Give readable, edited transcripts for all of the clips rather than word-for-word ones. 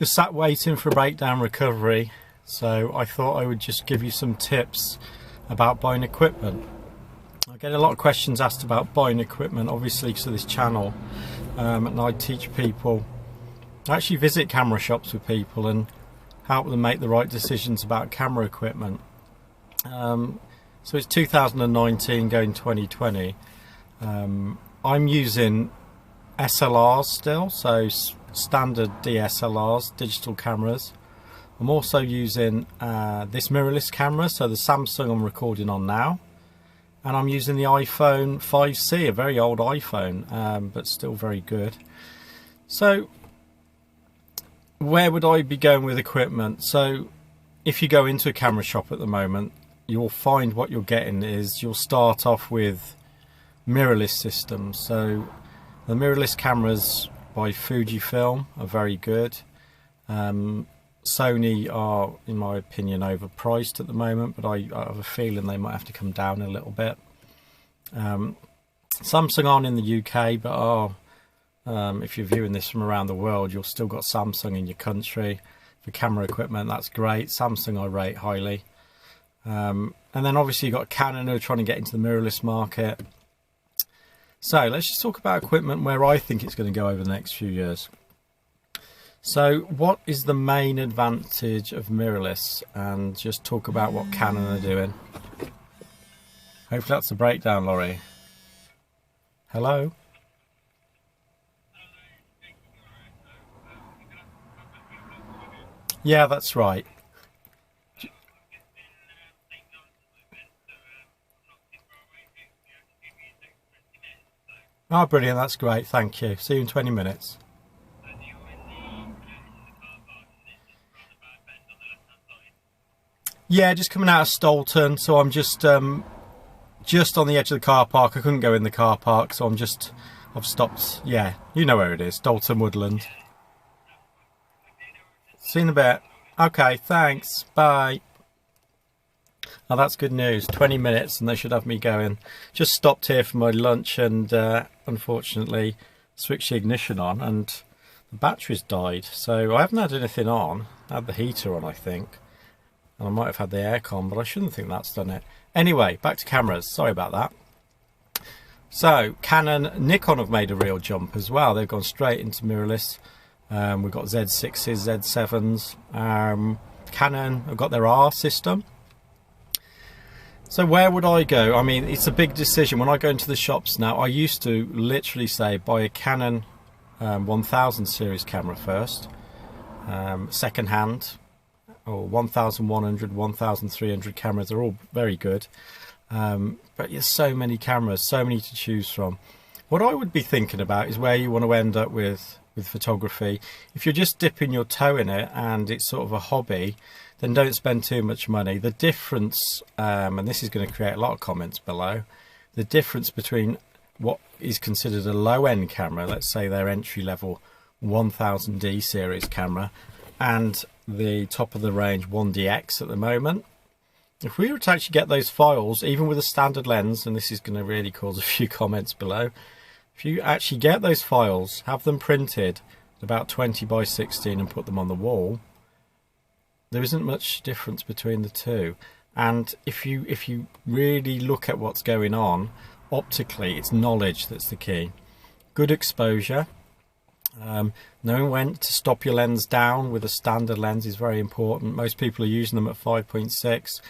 Just sat waiting for breakdown recovery, so I thought I would just give you some tips about buying equipment. I get a lot of questions asked about buying equipment, obviously, to this channel, and I teach people, I actually visit camera shops with people and help them make the right decisions about camera equipment. So it's 2019 going 2020. I'm using SLRs still, so standard DSLRs, digital cameras. I'm also using this mirrorless camera, so the Samsung I'm recording on now, and I'm using the iPhone 5C, a very old iPhone, but still very good. So where would I be going with equipment? So if you go into a camera shop at the moment, you'll find what you're getting is you'll start off with mirrorless systems. So the mirrorless cameras by Fujifilm are very good. Sony are, in my opinion, overpriced at the moment, but I have a feeling they might have to come down a little bit. Samsung aren't in the UK, but are, if you're viewing this from around the world, you've still got Samsung in your country. For camera equipment, that's great. Samsung I rate highly. And then obviously you've got Canon who are trying to get into the mirrorless market. So let's just talk about equipment where I think it's going to go over the next few years. So what is the main advantage of mirrorless, and just talk about what Canon are doing. Hopefully that's a breakdown, Laurie. Hello? Yeah, that's right. Oh, brilliant, that's great, thank you. See you in 20 minutes. Yeah, just coming out of Stolton, so I'm just on the edge of the car park. I couldn't go in the car park, so I've stopped. Yeah, you know where it is, Stolton Woodland. See you in a bit. Okay, thanks, bye. Oh, that's good news. 20 minutes and they should have me going. Just stopped here for my lunch and unfortunately switched the ignition on and the battery's died. So I haven't had anything on. I had the heater on, I think. And I might have had the aircon, but I shouldn't think that's done it. Anyway, back to cameras. Sorry about that. So Canon, Nikon have made a real jump as well. They've gone straight into mirrorless. We've got Z6s, Z7s. Canon have got their R system. So where would I go? I mean, it's a big decision. When I go into the shops now, I used to literally say buy a Canon 1000 series camera first, second hand, or 1100, 1300 cameras are all very good. But there's so many cameras, so many to choose from. What I would be thinking about is where you want to end up with photography. If you're just dipping your toe in it and it's sort of a hobby, then don't spend too much money. The difference, and this is going to create a lot of comments below, the difference between what is considered a low-end camera, let's say their entry-level 1000D series camera, and the top-of-the-range 1DX at the moment. If we were to actually get those files, even with a standard lens, and this is going to really cause a few comments below, if you actually get those files, have them printed about 20 by 16 and put them on the wall, there isn't much difference between the two. And if you really look at what's going on optically, it's knowledge that's the key. Good exposure, knowing when to stop your lens down with a standard lens is very important. Most people are using them at 5.6.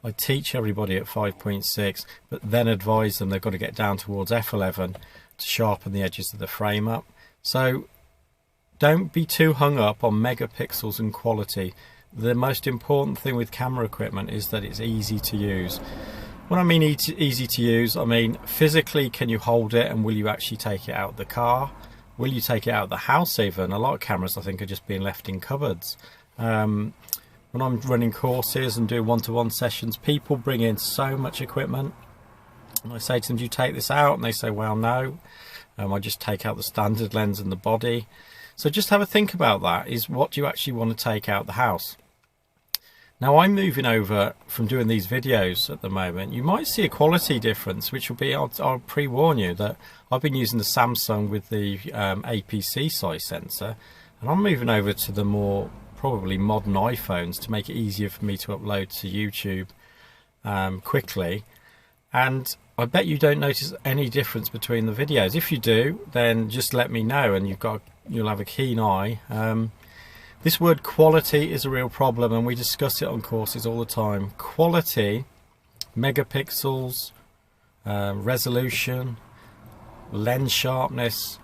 I teach everybody at 5.6, but then advise them they've got to get down towards f11 to sharpen the edges of the frame up. So don't be too hung up on megapixels and quality. The most important thing with camera equipment is that it's easy to use. When I mean easy to use, I mean physically, can you hold it, and will you actually take it out of the car? Will you take it out of the house even? A lot of cameras I think are just being left in cupboards. When I'm running courses and doing one-to-one sessions, people bring in so much equipment and I say to them, do you take this out? And they say, well, no. I just take out the standard lens and the body. So just have a think about that, is what do you actually want to take out of the house? Now I'm moving over from doing these videos at the moment. You might see a quality difference, which will be, I'll pre-warn you that I've been using the Samsung with the APC size sensor. And I'm moving over to the more probably modern iPhones to make it easier for me to upload to YouTube quickly. And I bet you don't notice any difference between the videos. If you do, then just let me know, and you'll have a keen eye. This word quality is a real problem, and we discuss it on courses all the time. Quality, megapixels, resolution, lens sharpness.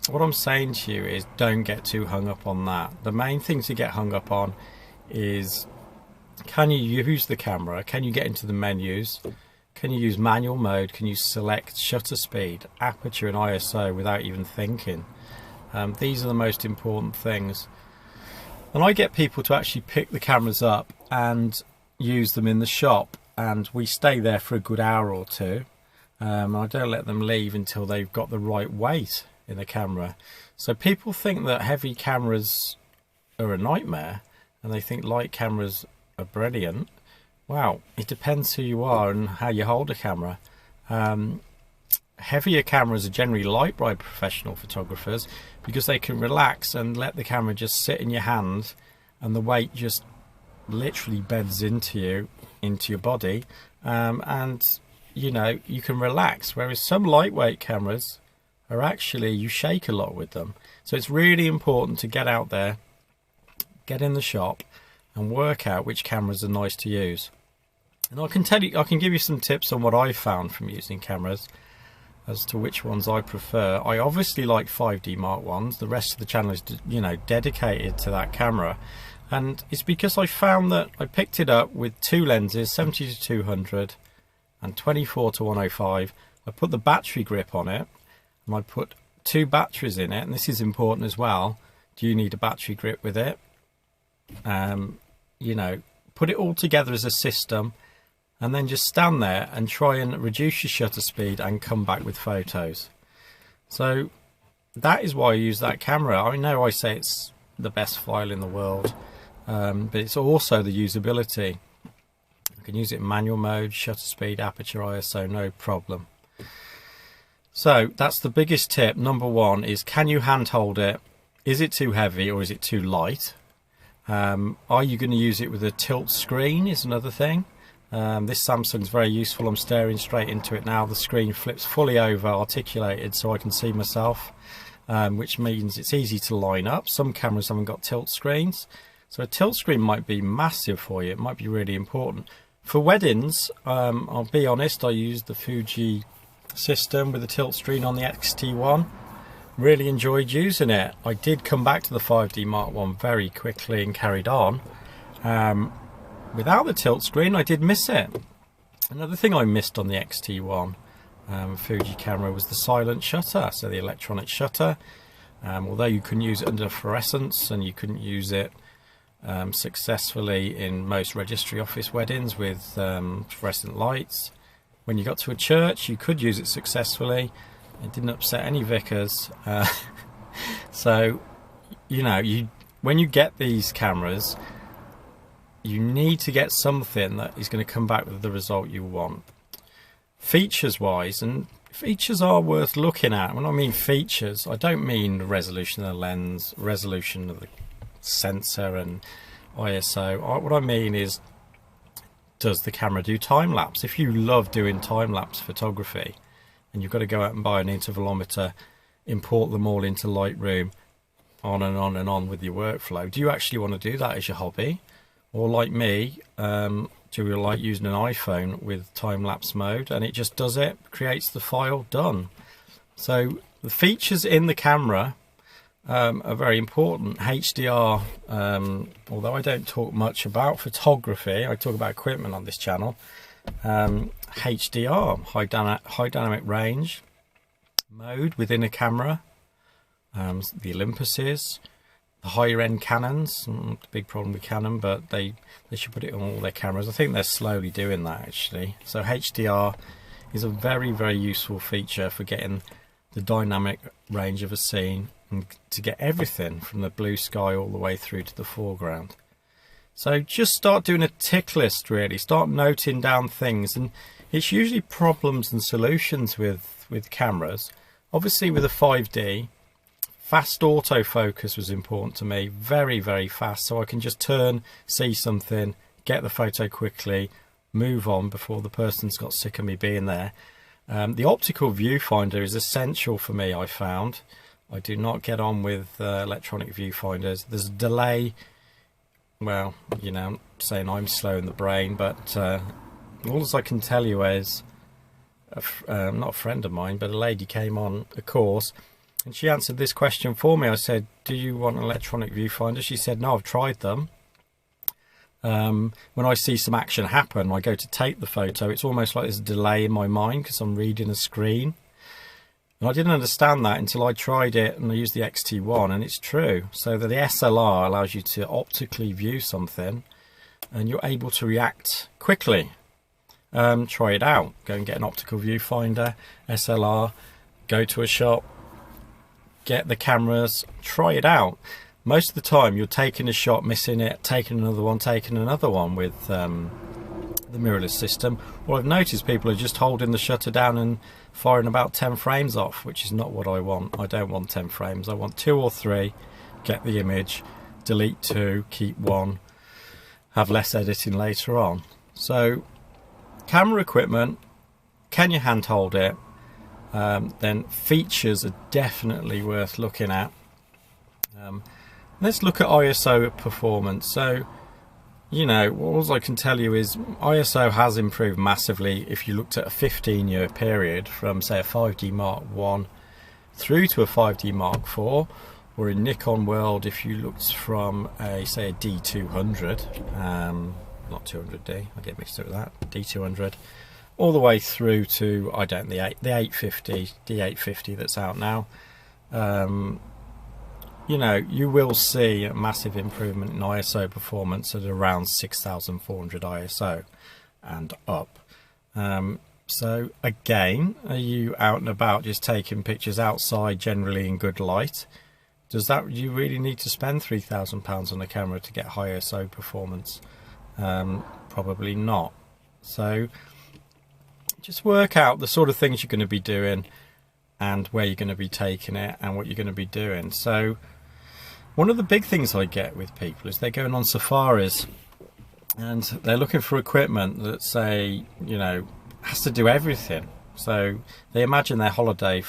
What I'm saying to you is don't get too hung up on that. The main thing to get hung up on is, can you use the camera? Can you get into the menus? Can you use manual mode? Can you select shutter speed, aperture and ISO without even thinking? These are the most important things. And I get people to actually pick the cameras up and use them in the shop, and we stay there for a good hour or two. I don't let them leave until they've got the right weight in the camera. So people think that heavy cameras are a nightmare, and they think light cameras are brilliant. Wow, it depends who you are and how you hold a camera. Heavier cameras are generally liked by professional photographers because they can relax and let the camera just sit in your hand, and the weight just literally beds into your body, and you know, you can relax. Whereas some lightweight cameras are actually, you shake a lot with them. So it's really important to get out there, get in the shop and work out which cameras are nice to use. And I can give you some tips on what I've found from using cameras as to which ones I prefer. I obviously like 5D Mark Is. The rest of the channel is, you know, dedicated to that camera, and it's because I found that I picked it up with two lenses, 70 to 200 and 24 to 105. I put the battery grip on it, and I put two batteries in it, and this is important as well. Do you need a battery grip with it? You know, put it all together as a system, and then just stand there and try and reduce your shutter speed and come back with photos. So that is why I use that camera. I know I say it's the best file in the world, but it's also the usability. I can use it in manual mode, shutter speed, aperture, ISO, no problem. So that's the biggest tip. Number one is, can you hand hold it? Is it too heavy or is it too light? Are you going to use it with a tilt screen is another thing. This Samsung's very useful. I'm staring straight into it now. The screen flips fully over, articulated, so I can see myself, which means it's easy to line up. Some cameras haven't got tilt screens, so a tilt screen might be massive for you. It might be really important. For weddings, I'll be honest, I used the Fuji system with the tilt screen on the X-T1. Really enjoyed using it. I did come back to the 5D Mark I very quickly and carried on. Without the tilt screen, I did miss it. Another thing I missed on the X-T1 Fuji camera was the silent shutter, so the electronic shutter. Although you can use it under fluorescence, and you couldn't use it successfully in most registry office weddings with fluorescent lights. When you got to a church, you could use it successfully. It didn't upset any vicars. So, you know, when you get these cameras, you need to get something that is going to come back with the result you want. Features wise, and features are worth looking at. When I mean features, I don't mean the resolution of the lens, resolution of the sensor and ISO. What I mean is, does the camera do time-lapse? If you love doing time-lapse photography and you've got to go out and buy an intervalometer, import them all into Lightroom, on and on and on with your workflow, do you actually want to do that as your hobby? Or like me, do you like using an iPhone with time-lapse mode and it just does it, creates the file, done. So the features in the camera are very important. HDR, although I don't talk much about photography, I talk about equipment on this channel. HDR, high dynamic range mode within a camera, the Olympuses, the higher end Canons. The big problem with Canon, but they should put it on all their cameras. I think they're slowly doing that actually. So HDR is a very, very useful feature for getting the dynamic range of a scene and to get everything from the blue sky all the way through to the foreground. So just start doing a tick list, really. Start noting down things, and it's usually problems and solutions with cameras. Obviously with a 5D, Fast autofocus was important to me, very, very fast, so I can just turn, see something, get the photo quickly, move on before the person's got sick of me being there. The optical viewfinder is essential for me, I found. I do not get on with electronic viewfinders. There's a delay. Well, you know, I'm saying I'm slow in the brain, but all I can tell you is, not a friend of mine, but a lady came on a course and she answered this question for me. I said, do you want an electronic viewfinder? She said, no, I've tried them. When I see some action happen, I go to take the photo, it's almost like there's a delay in my mind because I'm reading a screen. And I didn't understand that until I tried it and I used the XT1, and it's true. So that the DSLR allows you to optically view something and you're able to react quickly. Try it out. Go and get an optical viewfinder, SLR, go to a shop, get the cameras, try it out. Most of the time you're taking a shot, missing it, taking another one with the mirrorless system. What I've noticed, people are just holding the shutter down and firing about 10 frames off, which is not what I want. I don't want 10 frames. I want 2 or 3, get the image, delete 2, keep 1, have less editing later on. So camera equipment, can you hand hold it? Then features are definitely worth looking at. Let's look at ISO performance. So, you know, all I can tell you is ISO has improved massively if you looked at a 15-year period from, say, a 5D Mark I through to a 5D Mark IV, or in Nikon world, if you looked from a, say, a D200, not 200D, I get mixed up with that, D200, all the way through to, I don't know, the 850, D850 that's out now. You know, you will see a massive improvement in ISO performance at around 6400 ISO and up. So again, are you out and about just taking pictures outside generally in good light? You really need to spend £3,000 on a camera to get high ISO performance? Probably not. So just work out the sort of things you're going to be doing and where you're going to be taking it and what you're going to be doing. So one of the big things I get with people is they're going on safaris and they're looking for equipment that, say, you know, has to do everything. So they imagine their holiday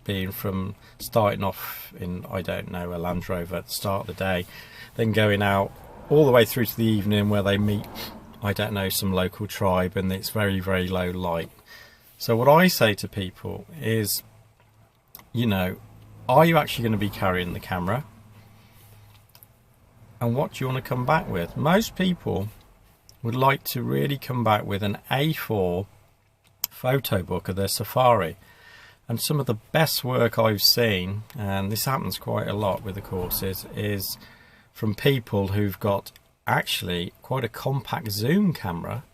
being from starting off in, I don't know, a Land Rover at the start of the day, then going out all the way through to the evening where they meet, I don't know, some local tribe, and it's very, very low light. So what I say to people is, you know, are you actually going to be carrying the camera? And what do you want to come back with? Most people would like to really come back with an A4 photo book of their safari. And some of the best work I've seen, and this happens quite a lot with the courses, is from people who've got actually quite a compact zoom camera.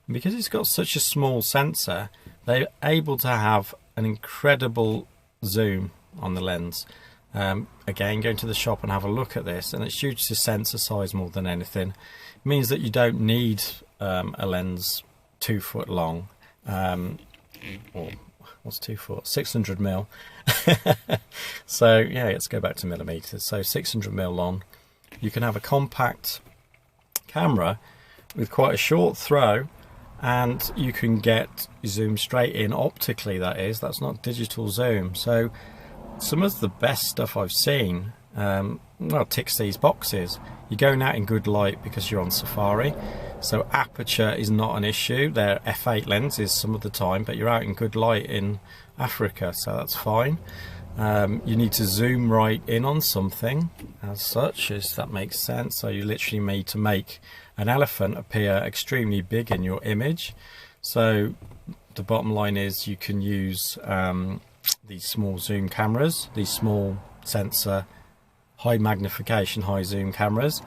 And because it's got such a small sensor, they're able to have an incredible zoom on the lens. Again, go into the shop and have a look at this, and it's due to sensor size more than anything. It means that you don't need a lens 2 foot long, or what's 2 foot? 600 mil. So yeah, let's go back to millimeters. So 600 mil long. You can have a compact camera with quite a short throw, and you can get zoom straight in optically. That's not digital zoom. So some of the best stuff I've seen, well, ticks these boxes. You're going out in good light because you're on safari, so aperture is not an issue. They're f8 lenses some of the time, but you're out in good light in Africa, so that's fine. You need to zoom right in on something as such, as that makes sense. So you literally need to make an elephant appear extremely big in your image. So the bottom line is you can use these small zoom cameras, these small sensor, high magnification, high zoom cameras.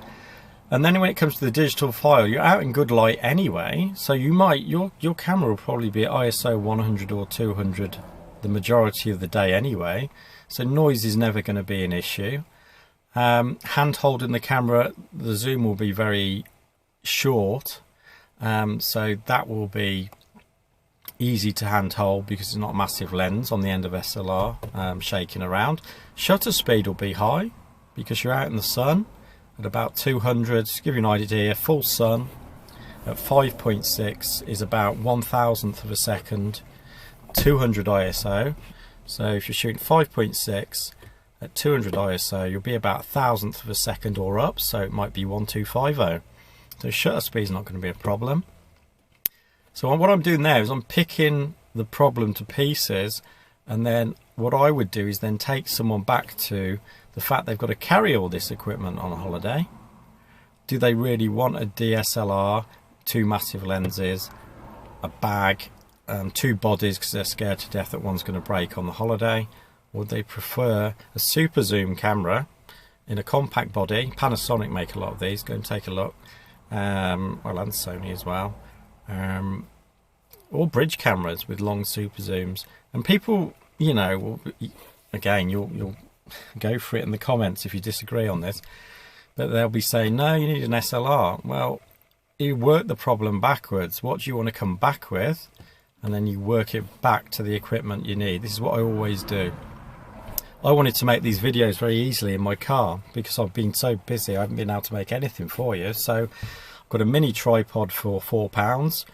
And then when it comes to the digital file, you're out in good light anyway, so you might, your camera will probably be at ISO 100 or 200 the majority of the day anyway, so noise is never going to be an issue. Hand holding the camera, the zoom will be very short, so that will be easy to hand hold because it's not a massive lens on the end of SLR shaking around. Shutter speed will be high because you're out in the sun at about 200. To give you an idea, full sun at 5.6 is about 1,000th of a second, 200 ISO. So if you're shooting 5.6 at 200 ISO, you'll be about 1,000th of a second or up, so it might be 1250. So shutter speed is not going to be a problem. So what I'm doing there is I'm picking the problem to pieces, and then what I would do is then take someone back to the fact they've got to carry all this equipment on a holiday. Do they really want a DSLR, 2 massive lenses, a bag, 2 bodies because they're scared to death that one's going to break on the holiday? Or would they prefer a super zoom camera in a compact body? Panasonic make a lot of these, go and take a look. Well, and Sony as well. Or bridge cameras with long super zooms. And people, you know, will, again, you'll go for it in the comments if you disagree on this, but they'll be saying, no, you need an SLR. Well, you work the problem backwards. What do you want to come back with? And then you work it back to the equipment you need. This is what I always do. I wanted to make these videos very easily in my car because I've been so busy I haven't been able to make anything for you. So I've got a mini tripod for £4.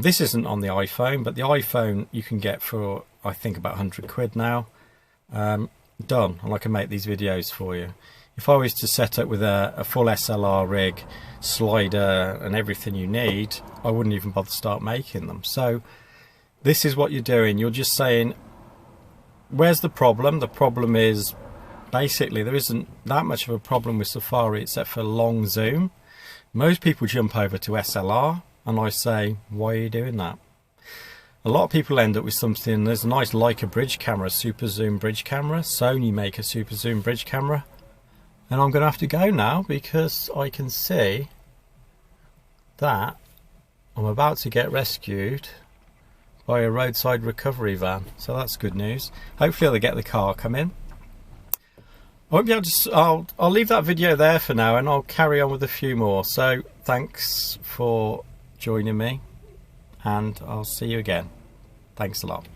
This isn't on the iPhone, but the iPhone you can get for I think about 100 quid now. Done, and I can make these videos for you. If I was to set up with a full SLR rig, slider and everything you need, I wouldn't even bother start making them. So this is what you're doing. You're just saying, where's the problem? The problem is basically there isn't that much of a problem with Safari except for long zoom. Most people jump over to SLR, and I say, why are you doing that? A lot of people end up with something. There's a nice Leica bridge camera, super zoom bridge camera. Sony make a super zoom bridge camera. And I'm going to have to go now because I can see that I'm about to get rescued by a roadside recovery van. So that's good news. Hopefully they'll get the car come in. I won't be able to, I'll leave that video there for now, and I'll carry on with a few more. So thanks for joining me, and I'll see you again. Thanks a lot.